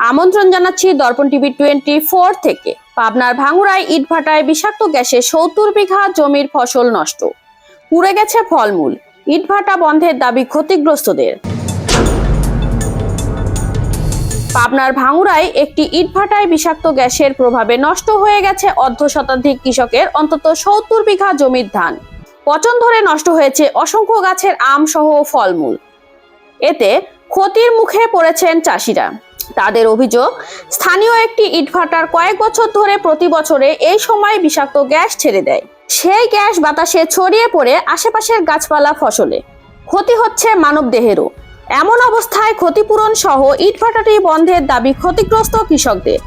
আমন্ত্রণ জানাচ্ছি দর্পণ টিভি 24 থেকে। পাবনার ভাঙ্গুড়ায় ইটভাটায় বিষাক্ত গ্যাসে 70 বিঘা জমির ফসল নষ্ট, পুড়ে গেছে ফলমূল। ইটভাটা বন্ধের দাবি ক্ষতিগ্রস্তদের। পাবনার ভাঙ্গুড়ায় একটি ইটভাটায় বিষাক্ত গ্যাসের প্রভাবে নষ্ট হয়ে গেছে অর্ধ শতাধিক কৃষকের অন্তত 70 বিঘা জমির ধান। পচন ধরে নষ্ট হয়েছে অসংখ্য গাছের আম সহ ফলমূল। এতে ক্ষতির মুখে পড়েছেন চাষিরা। তাদের অভিযোগ, স্থানীয় একটি ইটভাটার কয়েক বছর ধরে প্রতি বছরে এই সময় বিষাক্ত গ্যাস ছেড়ে দেয়। সেই গ্যাস বাতাসে ছড়িয়ে পড়ে আশেপাশের গাছপালা, ফসলে ক্ষতি হচ্ছে মানবদেহেরও। এমন অবস্থায় ক্ষতিপূরণ সহ ইটভাটাটি বন্ধের দাবি ক্ষতিগ্রস্ত কৃষকদের।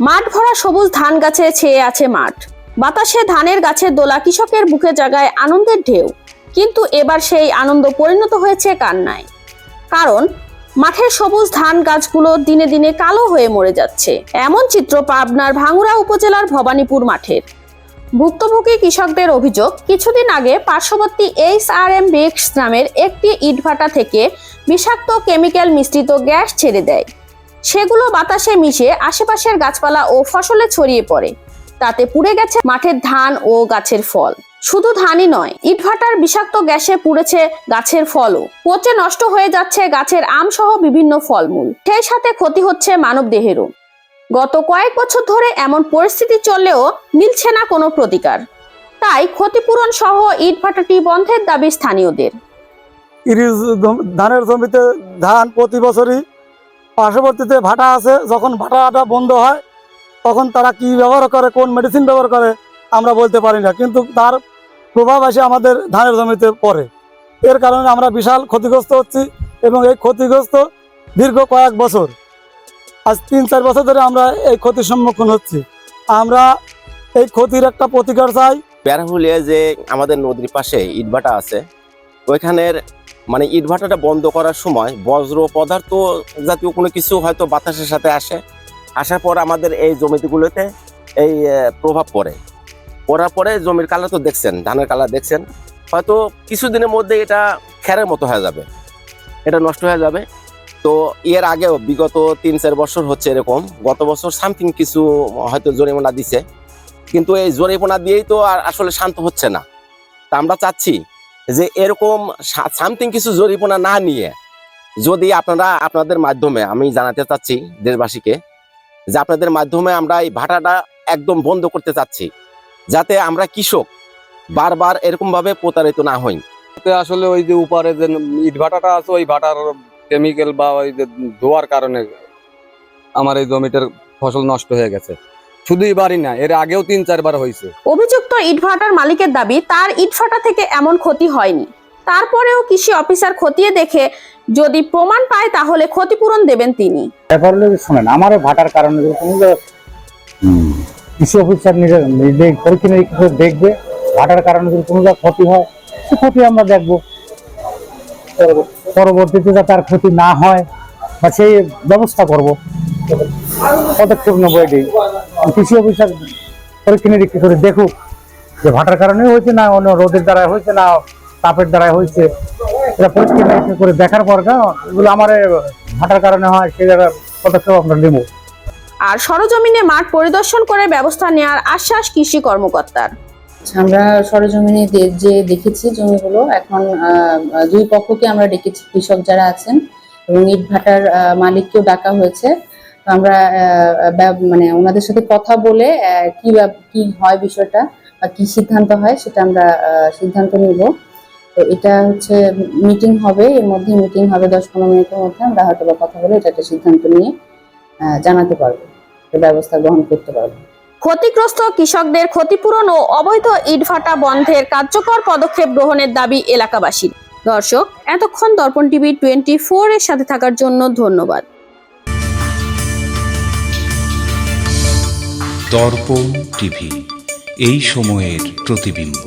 মাঠ ভরা সবুজ ধান গাছে ছেয়ে আছে মাঠ, বাতাসে ধানের গাছের দোলা কৃষকের বুকে জাগায় আনন্দের ঢেউ। কিন্তু এবার সেই আনন্দ পরিণত হয়েছে কান্নায়, কারণ মাঠের সবুজ ধান গাছগুলো দিনে দিনে কালো হয়ে মরে যাচ্ছে। এমন চিত্র পাবনার ভাঙ্গুড়া উপজেলার ভবানীপুর মাঠের। ভুক্তভোগী কৃষকদের অভিযোগ, কিছুদিন আগে পার্শ্ববর্তী HRM ব্রিক্স নামের একটি ইটভাটা থেকে বিষাক্ত কেমিক্যাল মিশ্রিত গ্যাস ছেড়ে দেয়। সেগুলো বাতাসে মিশে আশেপাশের গাছপালা ও ফসলে ছড়িয়ে পড়ে। তাতে পুড়ে গেছে মাঠের ধান ও গাছের ফল। শুধু ধানই নয়, ইটভাটার বিষাক্ত গ্যাসে পুড়েছে গাছের ফলও। পচে নষ্ট হয়ে যাচ্ছে গাছের আম সহ বিভিন্ন ফলমূল। সেই সাথে ক্ষতি হচ্ছে মানবদেহেরও। গত কয়েক বছর ধরে এমন পরিস্থিতি চললেও মিলছে না কোনো প্রতিকার। তাই ক্ষতিপূরণ সহ ইটভাটাটি বন্ধের দাবি স্থানীয়দের। ধানের জমিতে ধান প্রতি বছরই, পার্শ্ববর্তীতে ভাটা আছে। যখন ভাটাটা বন্ধ হয় তখন তারা কি ব্যবহার করে, কোন মেডিসিন ব্যবহার করে আমরা বলতে পারি না, কিন্তু তার প্রভাব এসে আমাদের ধানের জমিতে পড়ে। এর কারণে আমরা বিশাল ক্ষতিগ্রস্ত হচ্ছি এবং এই ক্ষতিগ্রস্ত দীর্ঘ কয়েক বছর, আজ 3-4 বছর ধরে আমরা এই ক্ষতির সম্মুখীন হচ্ছি। আমরা এই ক্ষতির একটা প্রতিকার চাই। প্যারাহুলিয়া যে আমাদের নদীর পাশে ইটভাটা আছে, ওইখানের মানে ইটভাটাটা বন্ধ করার সময় বজ্র পদার্থ জাতীয় কোনো কিছু হয়তো বাতাসের সাথে আসার পর আমাদের এই জমিগুলোতে এই প্রভাব পড়ার পরে জমির কালার তো দেখছেন, ধানের কালার দেখছেন, হয়তো কিছুদিনের মধ্যে এটা খেরের মতো হয়ে যাবে, এটা নষ্ট হয়ে যাবে। তো এর আগেও বিগত 3-4 বছর হচ্ছে এরকম, গত বছর সামথিং কিছু হয়তো জরিমানা দিছে, কিন্তু এই জরিমানা দিয়েই তো আর আসলে শান্ত হচ্ছে না। তা আমরা চাচ্ছি যে এরকম সামথিং কিছু জরিমানা না নিয়ে যদি আপনাদের মাধ্যমে আমি জানাতে চাচ্ছি দেশবাসীকে যে আপনাদের মাধ্যমে আমরা এই ভাটাটা একদম বন্ধ করতে চাচ্ছি, যাতে আমরা কৃষক বারবার এরকম ভাবে প্রতারিত না হই। আসলে ওই যে উপরে যে ইটভাটাটা আছে, ওই ভাটার কেমিক্যাল বা ওই যে ধোয়ার কারণে আমার এই জমিটার ফসল নষ্ট হয়ে গেছে। শুধু এবারই না, এর আগেও 3-4 বার হয়েছে। অভিযুক্ত ইটভাটার মালিকের দাবি, তার ইটভাটা থেকে এমন ক্ষতি হয়নি। তারপরেও কৃষি অফিসার খতিয়ে দেখে যদি প্রমাণ পায় তাহলে ক্ষতিপূরণ দেবেন তিনি। শোনেন, আমার ভাটার কারণে কৃষি অফিসার নিজে পরীক্ষা নিরীক্ষা করে দেখবে, ভাটার কারণে যদি কোনো ক্ষতি হয় সে ক্ষতি আমরা দেখবো, পরবর্তীতে যাতে তার ক্ষতি না হয় বা সেই ব্যবস্থা করবো, পদক্ষেপ নেবো। এটি কৃষি অফিসার পরীক্ষা নিরীক্ষা করে দেখুক যে ভাটার কারণে হয়েছে না অন্য রোদের দ্বারা হয়েছে না তাপের দ্বারা হয়েছে। এটা পরীক্ষা নিরীক্ষা করে দেখার পর এগুলো আমার ভাটার কারণে হয়, সেই জায়গায় পদক্ষেপ আমরা নেব। আর সরজমিনে মাঠ পরিদর্শন করে ব্যবস্থা নেওয়ার আশ্বাস কৃষি কর্মকর্তার। আমরা সরজমিনে যে দেখেছি জমিগুলো, এখন দুই পক্ষকে আমরা ডেকেছি, কৃষক যারা আছেন এবং ইটভাটার মালিককেও ডাকা হয়েছে। আমরা মানে ওনাদের সাথে কথা বলে কি হয় বিষয়টা বা কি সিদ্ধান্ত হয় সেটা আমরা সিদ্ধান্ত নিব। তো এটা হচ্ছে মিটিং হবে, এর মধ্যে মিটিং হবে 10-15 মিনিটের মধ্যে। আমরা হয়তো কথা বলে এটা একটা সিদ্ধান্ত নিয়ে জানাতে পারবো, ব্যবস্থা গ্রহণ করতে পারবো। ক্ষতিগ্রস্ত কৃষকদের ক্ষতিপূরণ ও অবৈধ ইটভাটা বন্ধের কার্যকর পদক্ষেপ গ্রহণের দাবি এলাকাবাসীর। দর্শক, এতক্ষণ দর্পণ টিভি 24 এর সাথে থাকার জন্য ধন্যবাদ। দর্পণ টিভি, এই সময়ের প্রতিবিম্ব।